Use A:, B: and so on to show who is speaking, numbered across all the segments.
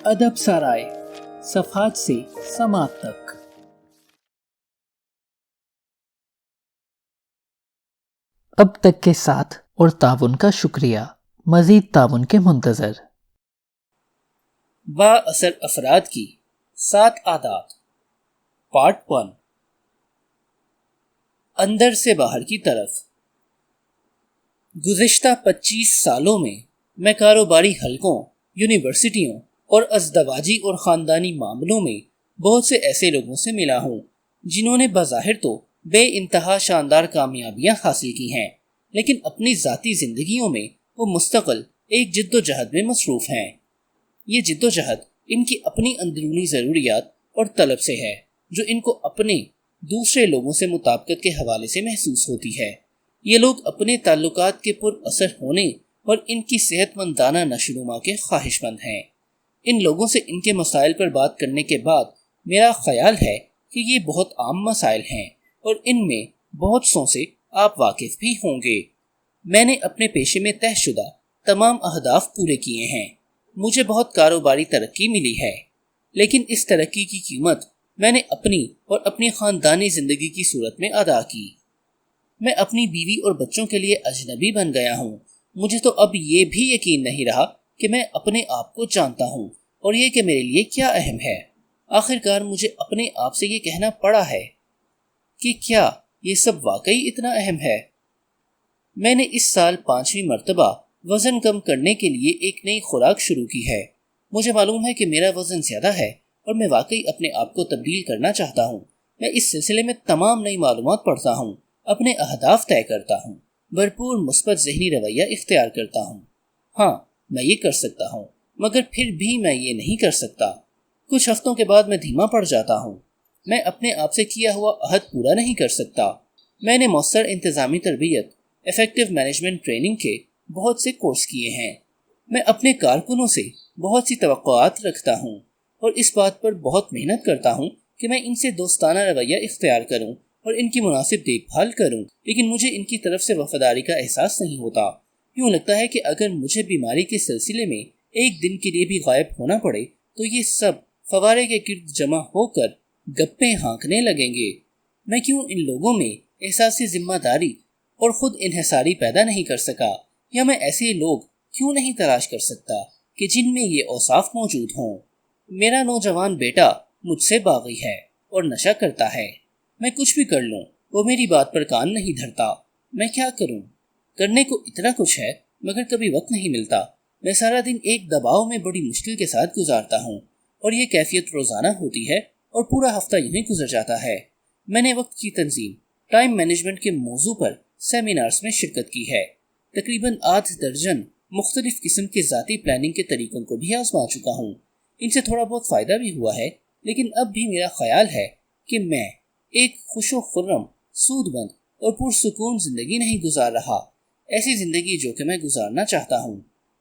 A: ادب سرائے، صفحات سے سماعت تک۔ اب تک کے ساتھ اور تعاون کا شکریہ، مزید تعاون کے منتظر۔
B: با اثر افراد کی 7 عادات، پارٹ 1۔ اندر سے باہر کی طرف۔ گزشتہ 25 سالوں میں کاروباری حلقوں، یونیورسٹیوں اور ازدواجی اور خاندانی معاملوں میں بہت سے ایسے لوگوں سے ملا ہوں جنہوں نے بظاہر تو بے انتہا شاندار کامیابیاں حاصل کی ہیں، لیکن اپنی ذاتی زندگیوں میں وہ مستقل ایک جد و جہد میں مصروف ہیں۔ یہ جد و جہد ان کی اپنی اندرونی ضروریات اور طلب سے ہے، جو ان کو اپنے دوسرے لوگوں سے مطابقت کے حوالے سے محسوس ہوتی ہے۔ یہ لوگ اپنے تعلقات کے پر اثر ہونے اور ان کی صحت مندانہ نشو و نما کے خواہش مند ہیں۔ ان لوگوں سے ان کے مسائل پر بات کرنے کے بعد میرا خیال ہے کہ یہ بہت عام مسائل ہیں اور ان میں بہت سوں سے آپ واقف بھی ہوں گے۔ میں نے اپنے پیشے میں طے شدہ تمام اہداف پورے کیے ہیں۔ مجھے بہت کاروباری ترقی ملی ہے، لیکن اس ترقی کی قیمت میں نے اپنی اور اپنی خاندانی زندگی کی صورت میں ادا کی۔ میں اپنی بیوی اور بچوں کے لیے اجنبی بن گیا ہوں۔ مجھے تو اب یہ بھی یقین نہیں رہا کہ میں اپنے آپ کو جانتا ہوں اور یہ کہ میرے لیے کیا اہم ہے۔ آخرکار مجھے اپنے آپ سے یہ کہنا پڑا ہے کہ کیا یہ سب واقعی اتنا اہم ہے؟ میں نے اس سال 5ویں مرتبہ وزن کم کرنے کے لیے ایک نئی خوراک شروع کی ہے۔ مجھے معلوم ہے کہ میرا وزن زیادہ ہے اور میں واقعی اپنے آپ کو تبدیل کرنا چاہتا ہوں۔ میں اس سلسلے میں تمام نئی معلومات پڑھتا ہوں، اپنے اہداف طے کرتا ہوں، بھرپور مثبت ذہنی رویہ اختیار کرتا ہوں۔ ہاں، میں یہ کر سکتا ہوں، مگر پھر بھی میں یہ نہیں کر سکتا۔ کچھ ہفتوں کے بعد میں دھیما پڑ جاتا ہوں۔ میں اپنے آپ سے کیا ہوا عہد پورا نہیں کر سکتا۔ میں نے مؤثر انتظامی تربیت، ایفیکٹو مینجمنٹ ٹریننگ کے بہت سے کورس کیے ہیں۔ میں اپنے کارکنوں سے بہت سی توقعات رکھتا ہوں اور اس بات پر بہت محنت کرتا ہوں کہ میں ان سے دوستانہ رویہ اختیار کروں اور ان کی مناسب دیکھ بھال کروں، لیکن مجھے ان کی طرف سے وفاداری کا احساس نہیں ہوتا۔ یوں لگتا ہے کہ اگر مجھے بیماری کے سلسلے میں ایک دن کے لیے بھی غائب ہونا پڑے تو یہ سب فوارے کے گرد جمع ہو کر گپیں ہانکنے لگیں گے۔ میں کیوں ان لوگوں میں احساس ذمہ داری اور خود انحصاری پیدا نہیں کر سکا، یا میں ایسے لوگ کیوں نہیں تلاش کر سکتا کہ جن میں یہ اوصاف موجود ہوں؟ میرا نوجوان بیٹا مجھ سے باغی ہے اور نشہ کرتا ہے۔ میں کچھ بھی کر لوں، وہ میری بات پر کان نہیں دھرتا۔ میں کیا کروں؟ کرنے کو اتنا کچھ ہے، مگر کبھی وقت نہیں ملتا۔ میں سارا دن ایک دباؤ میں بڑی مشکل کے ساتھ گزارتا ہوں اور یہ کیفیت روزانہ ہوتی ہے اور پورا ہفتہ یوں گزر جاتا ہے۔ میں نے وقت کی تنظیم، ٹائم مینجمنٹ کے موضوع پر سیمینارز میں شرکت کی ہے۔ تقریباً 8 درجن مختلف قسم کے ذاتی پلاننگ کے طریقوں کو بھی آزما چکا ہوں۔ ان سے تھوڑا بہت فائدہ بھی ہوا ہے، لیکن اب بھی میرا خیال ہے کہ میں ایک خوش و خرم، سود مند اور پرسکون زندگی نہیں گزار رہا، ایسی زندگی جو کہ میں گزارنا چاہتا ہوں۔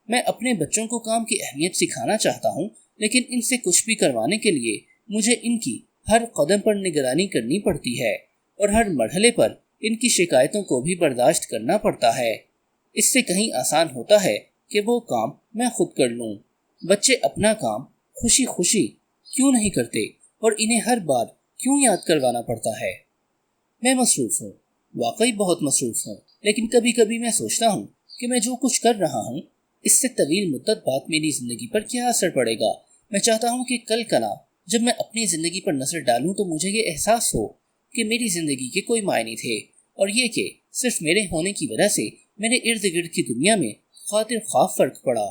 B: میں اپنے بچوں کو کام کی اہمیت سکھانا چاہتا ہوں، لیکن ان سے کچھ بھی کروانے کے لیے مجھے ان کی ہر قدم پر نگرانی کرنی پڑتی ہے اور ہر مرحلے پر ان کی شکایتوں کو بھی برداشت کرنا پڑتا ہے۔ اس سے کہیں آسان ہوتا ہے کہ وہ کام میں خود کر لوں۔ بچے اپنا کام خوشی خوشی کیوں نہیں کرتے اور انہیں ہر بار کیوں یاد کروانا پڑتا ہے؟ میں مصروف ہوں، واقعی بہت مصروف ہوں، لیکن کبھی کبھی میں سوچتا ہوں کہ میں جو کچھ کر رہا ہوں اس سے طویل مدت بعد میری زندگی پر کیا اثر پڑے گا۔ میں چاہتا ہوں کہ کل کنا جب میں اپنی زندگی پر نظر ڈالوں تو مجھے یہ احساس ہو کہ میری زندگی کے کوئی معنی تھے، اور یہ کہ صرف میرے ہونے کی وجہ سے میرے ارد گرد کی دنیا میں خاطر خواہ فرق پڑا۔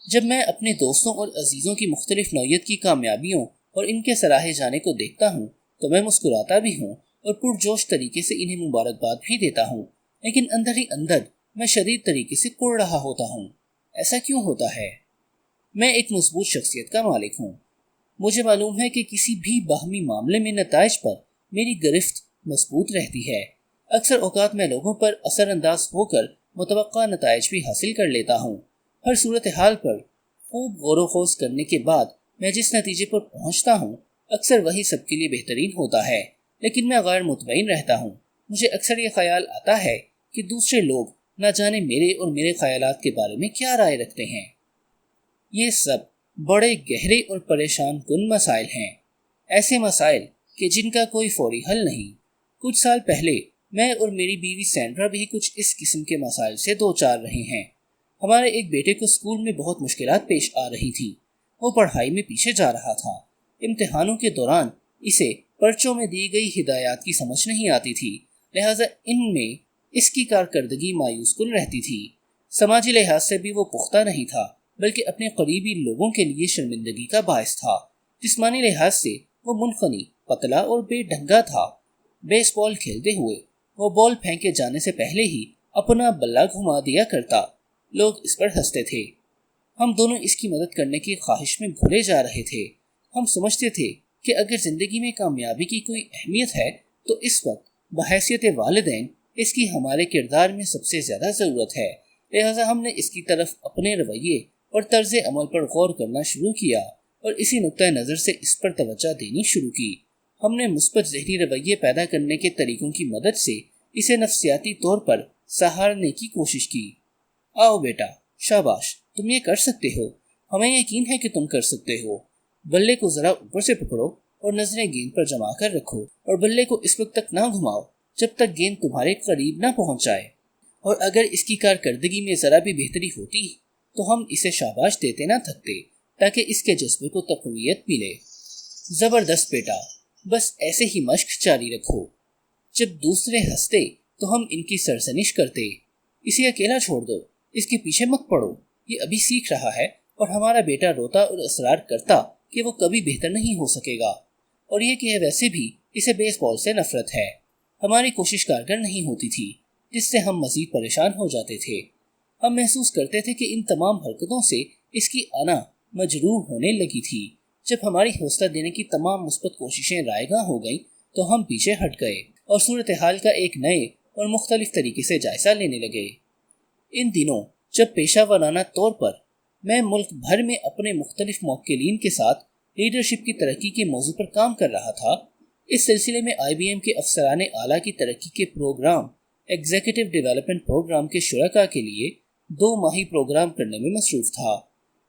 B: جب میں اپنے دوستوں اور عزیزوں کی مختلف نوعیت کی کامیابیوں اور ان کے سراہے جانے کو دیکھتا ہوں تو میں مسکراتا بھی ہوں اور پرجوش طریقے سے انہیں مبارکباد بھی دیتا ہوں، لیکن اندر ہی اندر میں شدید طریقے سے کوڑ رہا ہوتا ہوں۔ ایسا کیوں ہوتا ہے؟ میں ایک مضبوط شخصیت کا مالک ہوں۔ مجھے معلوم ہے کہ کسی بھی باہمی معاملے میں نتائج پر میری گرفت مضبوط رہتی ہے۔ اکثر اوقات میں لوگوں پر اثر انداز ہو کر متوقع نتائج بھی حاصل کر لیتا ہوں۔ ہر صورتحال پر خوب غور و خوض کرنے کے بعد میں جس نتیجے پر پہنچتا ہوں اکثر وہی سب کے لیے بہترین ہوتا ہے، لیکن میں غیر مطمئن رہتا ہوں۔ مجھے اکثر یہ خیال آتا ہے کہ دوسرے لوگ نہ جانے میرے اور میرے خیالات کے بارے میں کیا رائے رکھتے ہیں۔ یہ سب بڑے گہرے اور پریشان کن مسائل ہیں، ایسے مسائل کہ جن کا کوئی فوری حل نہیں۔ کچھ سال پہلے میں اور میری بیوی سینڈرا بھی کچھ اس قسم کے مسائل سے دوچار رہے ہیں۔ ہمارے ایک بیٹے کو اسکول میں بہت مشکلات پیش آ رہی تھی، وہ پڑھائی میں پیچھے جا رہا تھا۔ امتحانوں کے دوران اسے پرچوں میں دی گئی ہدایات کی سمجھ نہیں آتی تھی، لہٰذا ان میں اس کی کارکردگی مایوس کن رہتی تھی۔ سماجی لحاظ سے بھی وہ پختہ نہیں تھا، بلکہ اپنے قریبی لوگوں کے لیے شرمندگی کا باعث تھا۔ جسمانی لحاظ سے وہ منحنی، پتلا اور بے ڈھنگا تھا۔ بیس بال کھیلتے ہوئے وہ بال پھینکے جانے سے پہلے ہی اپنا بلہ گھما دیا کرتا، لوگ اس پر ہنستے تھے۔ ہم دونوں اس کی مدد کرنے کی خواہش میں بھولے جا رہے تھے۔ ہم سمجھتے تھے کہ اگر زندگی میں کامیابی کی کوئی اہمیت ہے تو اس وقت بحیثیت والدین اس کی ہمارے کردار میں سب سے زیادہ ضرورت ہے، لہٰذا ہم نے اس کی طرف اپنے رویے اور طرز عمل پر غور کرنا شروع کیا اور اسی نقطۂ نظر سے اس پر توجہ دینی شروع کی۔ ہم نے مثبت ذہنی رویے پیدا کرنے کے طریقوں کی مدد سے اسے نفسیاتی طور پر سہارنے کی کوشش کی۔ آؤ بیٹا، شاباش، تم یہ کر سکتے ہو، ہمیں یقین ہے کہ تم کر سکتے ہو۔ بلے کو ذرا اوپر سے پکڑو اور نظریں گیند پر جما کر رکھو، اور بلے کو اس وقت تک نہ گھماؤ جب تک گیند تمہارے قریب نہ پہنچ جائے، اور اگر اس کی کارکردگی میں ذرا بھی بہتری ہوتی تو ہم اسے شاباش دیتے نہ تھکتے تاکہ اس کے جذبے کو تقویت ملے۔ زبردست بیٹا، بس ایسے ہی مشق جاری رکھو۔ جب دوسرے ہنستے تو ہم ان کی سرزنش کرتے، اسے اکیلا چھوڑ دو، اس کے پیچھے مت پڑو، یہ ابھی سیکھ رہا ہے۔ اور ہمارا بیٹا روتا اور اصرار کرتا کہ وہ کبھی بہتر نہیں ہو سکے گا، اور یہ کہ ویسے بھی اسے بیس بال سے نفرت ہے۔ ہماری کوشش کارگر نہیں ہوتی تھی، جس سے ہم مزید پریشان ہو جاتے تھے۔ ہم محسوس کرتے تھے کہ ان تمام حرکتوں سے اس کی انا مجروح ہونے لگی تھی۔ جب ہماری حوصلہ دینے کی تمام مثبت کوششیں رائیگاں ہو گئیں تو ہم پیچھے ہٹ گئے اور صورتحال کا ایک نئے اور مختلف طریقے سے جائزہ لینے لگے۔ ان دنوں جب پیشہ ورانہ طور پر میں ملک بھر میں اپنے مختلف موکلین کے ساتھ لیڈرشپ کی ترقی کے موضوع پر کام کر رہا تھا، اس سلسلے میں IBM کے افسران اعلیٰ کی ترقی کے پروگرام ایگزیکٹو ڈیولپمنٹ پروگرام کے شرکاء کے لیے 2 ماہی پروگرام کرنے میں مصروف تھا۔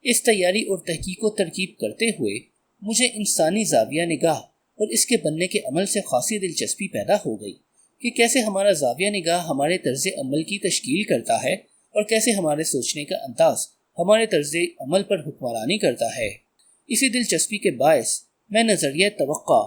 B: اس تیاری اور تحقیق و ترکیب کرتے ہوئے مجھے انسانی زاویہ نگاہ اور اس کے بننے کے عمل سے خاصی دلچسپی پیدا ہو گئی کہ کیسے ہمارا زاویہ نگاہ ہمارے طرز عمل کی تشکیل کرتا ہے اور کیسے ہمارے سوچنے کا انداز ہمارے طرز عمل پر حکمرانی کرتا ہے۔ اسی دلچسپی کے باعث میں نظریہ توقع،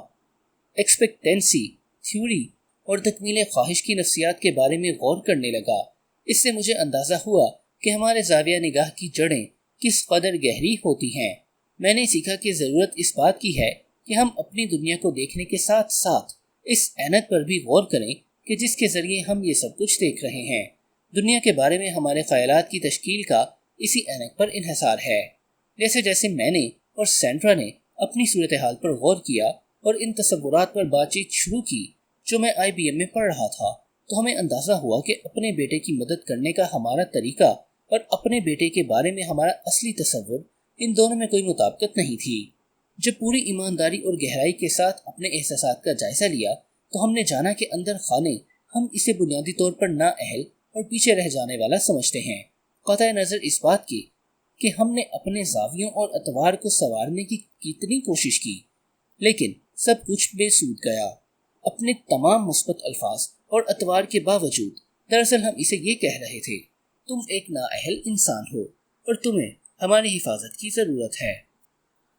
B: ایکسپیکٹینسی تھیوری اور تکمیل خواہش کی نفسیات کے بارے میں غور کرنے لگا۔ اس سے مجھے اندازہ ہوا کہ ہمارے زاویہ نگاہ کی جڑیں کس قدر گہری ہوتی ہیں۔ میں نے سیکھا کہ ضرورت اس بات کی ہے کہ ہم اپنی دنیا کو دیکھنے کے ساتھ ساتھ اس اینک پر بھی غور کریں کہ جس کے ذریعے ہم یہ سب کچھ دیکھ رہے ہیں۔ دنیا کے بارے میں ہمارے خیالات کی تشکیل کا اسی اینک پر انحصار ہے۔ جیسے جیسے میں نے اور سینڈرا نے اپنی صورتحال پر غور کیا اور ان تصورات پر بات چیت شروع کی جو میں IBM میں پڑھ رہا تھا، تو ہمیں اندازہ ہوا کہ اپنے بیٹے کی مدد کرنے کا ہمارا طریقہ اور اپنے بیٹے کے بارے میں ہمارا اصلی تصور، ان دونوں میں کوئی مطابقت نہیں تھی۔ جب پوری ایمانداری اور گہرائی کے ساتھ اپنے احساسات کا جائزہ لیا تو ہم نے جانا کہ اندر خانے ہم اسے بنیادی طور پر نااہل اور پیچھے رہ جانے والا سمجھتے ہیں، قطع نظر اس بات کی کہ ہم نے اپنے زاویوں اور اطوار کو سنوارنے کی کتنی کوشش کی، لیکن سب کچھ بے سود گیا۔ اپنے تمام مثبت الفاظ اور اطوار کے باوجود دراصل ہم اسے یہ کہہ رہے تھے، تم ایک نااہل انسان ہو اور تمہیں ہماری حفاظت کی ضرورت ہے۔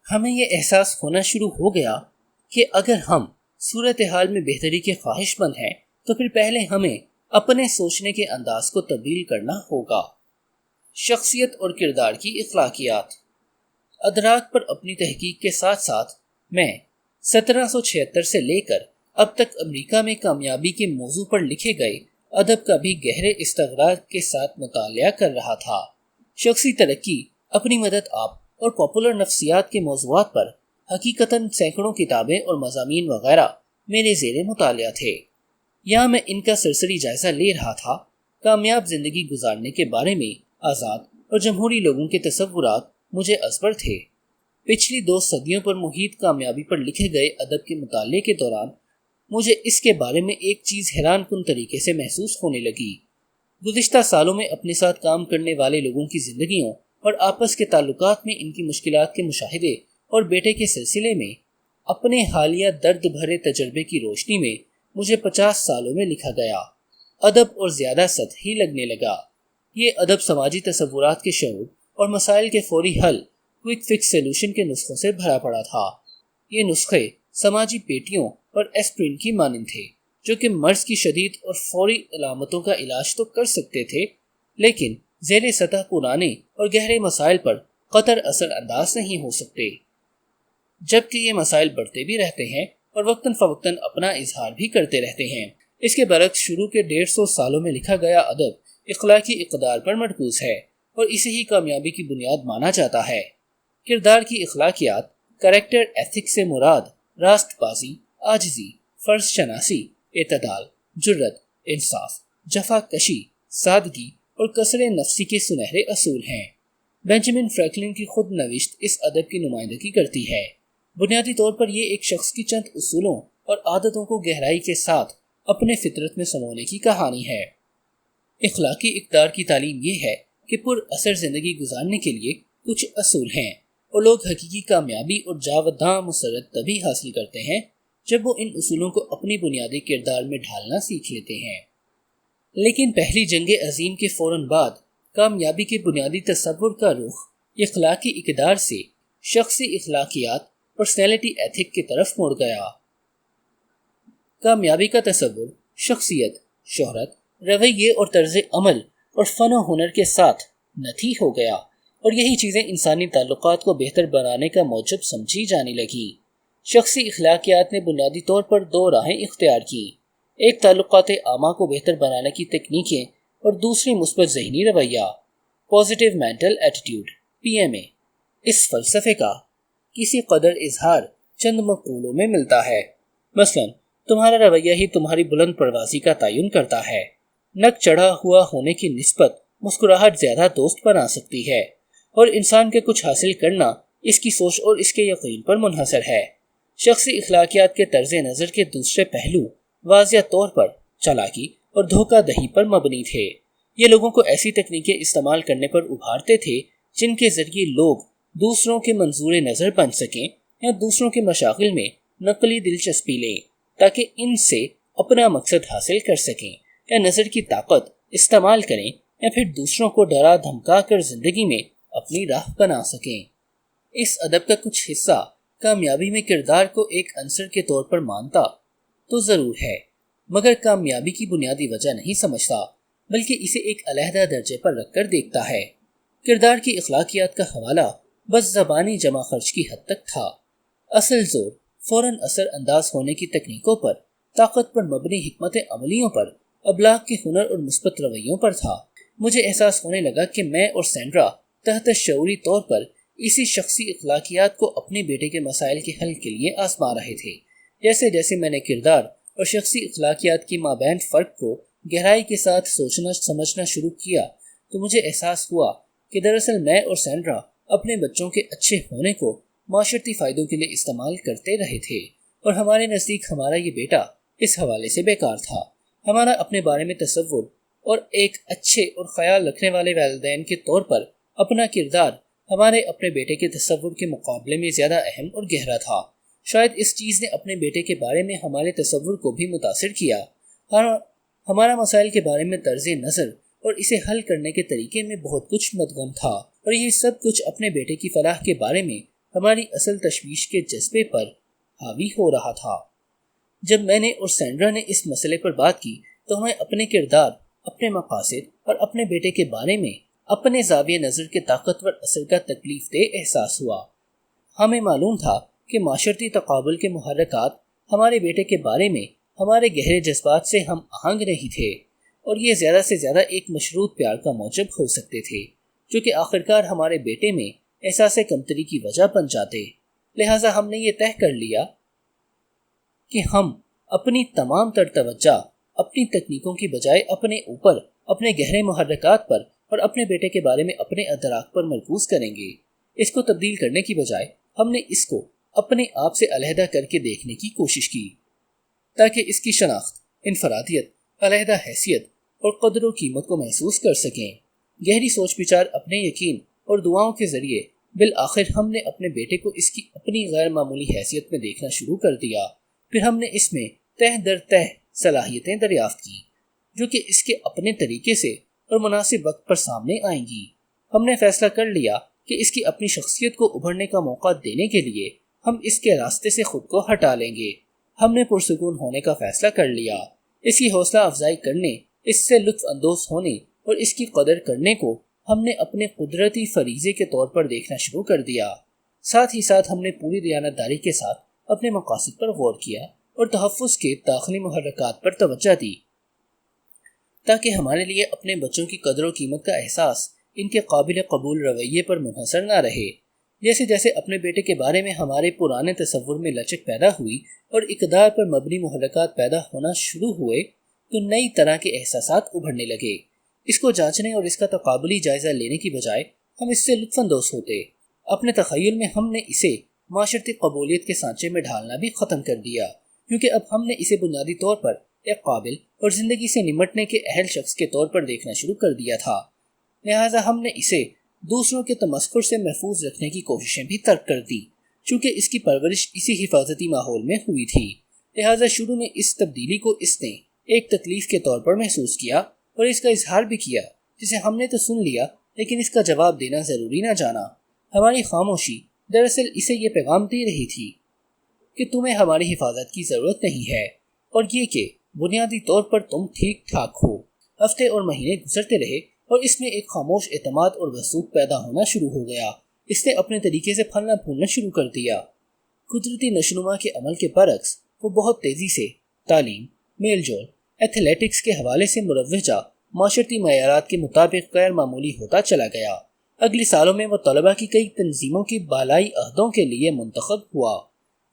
B: ہمیں یہ احساس ہونا شروع ہو گیا کہ اگر ہم صورتحال میں بہتری کے خواہش مند ہیں تو پھر پہلے ہمیں اپنے سوچنے کے انداز کو تبدیل کرنا ہوگا۔ شخصیت اور کردار کی اخلاقیات۔ ادراک پر اپنی تحقیق کے ساتھ ساتھ میں 1776 سے لے کر اب تک امریکہ میں کامیابی کے موضوع پر لکھے گئے ادب کا بھی گہرے استغراق کے ساتھ مطالعہ کر رہا تھا۔ شخصی ترقی، اپنی مدد آپ اور پاپولر نفسیات کے موضوعات پر حقیقتاً سینکڑوں کتابیں اور مضامین وغیرہ میرے زیر مطالعہ تھے۔ یہاں میں ان کا سرسری جائزہ لے رہا تھا۔ کامیاب زندگی گزارنے کے بارے میں آزاد اور جمہوری لوگوں کے تصورات مجھے ازبر تھے۔ پچھلی 2 صدیوں پر محیط کامیابی پر لکھے گئے ادب کے مطالعے کے دوران مجھے اس کے بارے میں ایک چیز حیران کن طریقے سے محسوس ہونے لگی۔ گزشتہ سالوں میں اپنے ساتھ کام کرنے والے لوگوں کی زندگیوں اور آپس کے تعلقات میں ان کی مشکلات کے مشاہدے اور بیٹے کے سلسلے میں اپنے حالیہ درد بھرے تجربے کی روشنی میں مجھے 50 سالوں میں لکھا گیا ادب اور زیادہ سطحی لگنے لگا۔ یہ ادب سماجی تصورات کے شعور اور مسائل کے فوری حل، کوئک فکس سولوشن کے نسخوں سے بھرا پڑا تھا۔ یہ نسخے سماجی پیٹیوں اور ایسپرین کی مانند تھے، جو کہ مرض کی شدید اور فوری علامتوں کا علاج تو کر سکتے تھے، لیکن ذیل سطح پرانے اور گہرے مسائل پر قطر اثر انداز نہیں ہو سکتے۔ جبکہ یہ مسائل بڑھتے بھی رہتے ہیں اور وقتاً فوقتاً اپنا اظہار بھی کرتے رہتے ہیں۔ اس کے برعکس شروع کے 150 سالوں میں لکھا گیا ادب اخلاقی اقدار پر مرکوز ہے اور اسے ہی کامیابی کی بنیاد مانا جاتا ہے۔ کردار کی اخلاقیات، کریکٹر ایتھک سے مراد راست بازی، عاجزی، فرض شناسی، اعتدال، جرت، انصاف، جفا کشی، سادگی اور کسر نفسی کے سنہرے اصول ہیں۔ بینجامن فرینکلن کی خود نوشت اس ادب کی نمائندگی کرتی ہے۔ بنیادی طور پر یہ ایک شخص کی چند اصولوں اور عادتوں کو گہرائی کے ساتھ اپنے فطرت میں سمونے کی کہانی ہے۔ اخلاقی اقدار کی تعلیم یہ ہے کہ پر اثر زندگی گزارنے کے لیے کچھ اصول ہیں، اور لوگ حقیقی کامیابی اور جاوداں مسرت تبھی حاصل کرتے ہیں جب وہ ان اصولوں کو اپنی بنیادی کردار میں ڈھالنا سیکھ لیتے ہیں۔ لیکن پہلی جنگ عظیم کے فوراً بعد کامیابی کے بنیادی تصور کا رخ اخلاقی اقدار سے شخصی اخلاقیات، پرسنالٹی ایتھک کی طرف مڑ گیا۔ کامیابی کا تصور شخصیت، شہرت، رویے اور طرز عمل اور فن و ہنر کے ساتھ نتھی ہو گیا، اور یہی چیزیں انسانی تعلقات کو بہتر بنانے کا موجب سمجھی جانے لگی۔ شخصی اخلاقیات نے بنیادی طور پر دو راہیں اختیار کی، ایک تعلقات عامہ کو بہتر بنانے کی تکنیکیں اور دوسری مثبت ذہنی رویہ، پازیٹیو مینٹل ایٹیٹیوڈ، PMA۔ اس فلسفے کا کسی قدر اظہار چند مقولوں میں ملتا ہے، مثلا تمہارا رویہ ہی تمہاری بلند پروازی کا تعین کرتا ہے، نک چڑھا ہوا ہونے کی نسبت مسکراہٹ زیادہ دوست بنا سکتی ہے، اور انسان کے کچھ حاصل کرنا اس کی سوچ اور اس کے یقین پر منحصر ہے۔ شخصی اخلاقیات کے طرز نظر کے دوسرے پہلو واضح طور پر چالاکی اور دھوکہ دہی پر مبنی تھے۔ یہ لوگوں کو ایسی تکنیکیں استعمال کرنے پر ابھارتے تھے جن کے ذریعے لوگ دوسروں کے منظور نظر بن سکیں یا دوسروں کے مشاغل میں نقلی دلچسپی لیں تاکہ ان سے اپنا مقصد حاصل کر سکیں، یا نظر کی طاقت استعمال کریں یا پھر دوسروں کو ڈرا دھمکا کر زندگی میں اپنی راہ بنا سکیں۔ اس ادب کا کچھ حصہ کامیابی میں کردار کو ایک عنصر کے طور پر مانتا تو ضرور ہے، مگر کامیابی کی بنیادی وجہ نہیں سمجھتا، بلکہ اسے ایک علیحدہ درجے پر رکھ کر دیکھتا ہے۔ کردار کی اخلاقیات کا حوالہ بس زبانی جمع خرچ کی حد تک تھا، اصل زور فوراً اثر انداز ہونے کی تکنیکوں پر، طاقت پر مبنی حکمت عملیوں پر، ابلاغ کے ہنر اور مثبت رویوں پر تھا۔ مجھے احساس ہونے لگا کہ میں اور سینڈرا تحت شعوری طور پر اسی شخصی اخلاقیات کو اپنے بیٹے کے مسائل کے حل کے لیے آزما رہے تھے۔ جیسے جیسے میں نے کردار اور شخصی اخلاقیات کی مابین فرق کو گہرائی کے ساتھ سوچنا سمجھنا شروع کیا تو مجھے احساس ہوا کہ دراصل میں اور سینڈرا اپنے بچوں کے اچھے ہونے کو معاشرتی فائدوں کے لیے استعمال کرتے رہے تھے، اور ہمارے نزدیک ہمارا یہ بیٹا اس حوالے سے بیکار تھا۔ ہمارا اپنے بارے میں تصور اور ایک اچھے اور خیال رکھنے والے والدین کے طور پر اپنا کردار ہمارے اپنے بیٹے کے تصور کے مقابلے میں زیادہ اہم اور گہرا تھا۔ شاید اس چیز نے اپنے بیٹے کے بارے میں ہمارے تصور کو بھی متاثر کیا۔ ہمارا مسائل کے بارے میں طرز نظر اور اسے حل کرنے کے طریقے میں بہت کچھ مدغم تھا، اور یہ سب کچھ اپنے بیٹے کی فلاح کے بارے میں ہماری اصل تشویش کے جذبے پر حاوی ہو رہا تھا۔ جب میں نے اور سینڈرا نے اس مسئلے پر بات کی تو ہمیں اپنے کردار، اپنے مقاصد اور اپنے بیٹے کے بارے میں اپنے زاویہ نظر کے طاقتور اثر کا تکلیف دہ احساس ہوا۔ ہمیں معلوم تھا کہ معاشرتی تقابل کے محرکات ہمارے بیٹے کے بارے میں ہمارے گہرے جذبات سے ہم آہنگ نہیں تھے، اور یہ زیادہ سے زیادہ ایک مشروط پیار کا موجب ہو سکتے تھے، جو کہ آخرکار ہمارے بیٹے میں احساس کمتری کی وجہ بن جاتے۔ لہٰذا ہم نے یہ طے کر لیا کہ ہم اپنی تمام تر توجہ اپنی تکنیکوں کی بجائے اپنے اوپر، اپنے گہرے محرکات پر اور اپنے بیٹے کے بارے میں اپنے ادراک پر مرکوز کریں گے۔ اس کو تبدیل کرنے کی بجائے ہم نے اس کو اپنے آپ سے علیحدہ کر کے دیکھنے کی کوشش کی، تاکہ اس کی شناخت، انفرادیت، علیحدہ حیثیت اور قدر و قیمت کو محسوس کر سکیں۔ گہری سوچ بچار اپنے یقین اور دعاؤں کے ذریعے بالآخر ہم نے اپنے بیٹے کو اس کی اپنی غیر معمولی حیثیت میں دیکھنا شروع کر دیا۔ پھر ہم نے اس میں تہ در تہ صلاحیتیں دریافت کی جو کہ اس کے اپنے طریقے سے اور مناسب وقت پر سامنے آئیں گی۔ ہم نے فیصلہ کر لیا کہ اس کی اپنی شخصیت کو ابھرنے کا موقع دینے کے لیے ہم اس کے راستے سے خود کو ہٹا لیں گے۔ ہم نے پرسکون ہونے کا فیصلہ کر لیا۔ اس کی حوصلہ افزائی کرنے، اس سے لطف اندوز ہونے اور اس کی قدر کرنے کو ہم نے اپنے قدرتی فریضے کے طور پر دیکھنا شروع کر دیا۔ ساتھ ہی ساتھ ہم نے پوری دیانتداری کے ساتھ اپنے مقاصد پر غور کیا اور تحفظ کے داخلی محرکات پر توجہ دی تاکہ ہمارے لیے اپنے بچوں کی قدر و قیمت کا احساس ان کے قابل قبول رویے پر منحصر نہ رہے۔ جیسے جیسے اپنے بیٹے کے بارے میں ہمارے پرانے تصور میں لچک پیدا ہوئی اور اقدار پر مبنی محرکات پیدا ہونا شروع ہوئے تو نئی طرح کے احساسات ابھرنے لگے۔ اس کو جانچنے اور اس کا تقابلی جائزہ لینے کی بجائے ہم اس سے لطف اندوز ہوتے۔ اپنے تخیل میں ہم نے اسے معاشرتی قبولیت کے سانچے میں ڈھالنا بھی ختم کر دیا، کیونکہ اب ہم نے اسے بنیادی طور پر ایک قابل اور زندگی سے نمٹنے کے اہل شخص کے طور پر دیکھنا شروع کر دیا تھا۔ لہٰذا ہم نے اسے دوسروں کے تمسخر سے محفوظ رکھنے کی کوششیں بھی ترک کر دی، چونکہ اس کی پرورش اسی حفاظتی ماحول میں ہوئی تھی۔ لہٰذا شروع میں اس تبدیلی کو اس نے ایک تکلیف کے طور پر محسوس کیا اور اس کا اظہار بھی کیا، جسے ہم نے تو سن لیا لیکن اس کا جواب دینا ضروری نہ جانا۔ ہماری خاموشی دراصل اسے یہ پیغام دے رہی تھی کہ تمہیں ہماری حفاظت کی ضرورت نہیں ہے، اور یہ کہ بنیادی طور پر تم ٹھیک ٹھاک ہو۔ ہفتے اور مہینے گزرتے رہے اور اس میں ایک خاموش اعتماد اور وثوق پیدا ہونا شروع ہو گیا۔ اس نے اپنے طریقے سے پھلنا پھولنا شروع کر دیا۔ قدرتی نشوونما کے عمل کے برعکس وہ بہت تیزی سے تعلیم، میل جول، ایتھلیٹکس کے حوالے سے مروجہ معاشرتی معیارات کے مطابق غیر معمولی ہوتا چلا گیا۔ اگلی سالوں میں وہ طلباء کی کئی تنظیموں کی بالائی عہدوں کے لیے منتخب ہوا،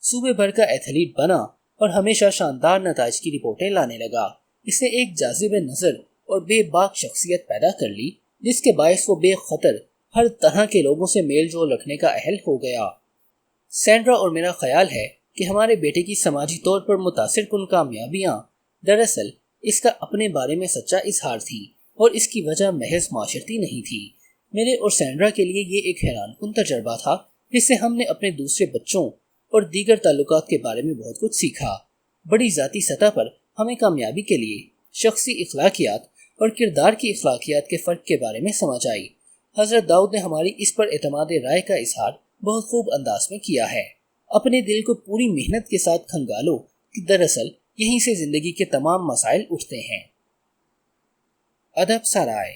B: صوبے بھر کا ایتھلیٹ بنا اور ہمیشہ شاندار نتائج کی رپورٹیں لانے لگا۔ اس نے ایک جاذب نظر اور بے باک شخصیت پیدا کر لی، جس کے باعث وہ بے خطر ہر طرح کے لوگوں سے میل جول رکھنے کا اہل ہو گیا۔ سینڈرا اور میرا خیال ہے کہ ہمارے بیٹے کی سماجی طور پر متاثر کن کامیابیاں دراصل اس کا اپنے بارے میں سچا اظہار تھی اور اس کی وجہ محض معاشرتی نہیں تھی۔ میرے اور سینڈرا کے لیے یہ ایک حیران کن تجربہ تھا، جس سے ہم نے اپنے دوسرے بچوں اور دیگر تعلقات کے بارے میں بہت کچھ سیکھا۔ بڑی ذاتی سطح پر ہمیں کامیابی کے لیے شخصی اخلاقیات اور کردار کی اخلاقیات کے فرق کے بارے میں سمجھ آئی۔ حضرت داؤد نے ہماری اس پر اعتماد رائے کا اظہار بہت خوب انداز میں کیا ہے۔ اپنے دل کو پوری محنت کے ساتھ کھنگالو کہ دراصل یہیں سے زندگی کے تمام مسائل اٹھتے ہیں۔ ادب سرائے۔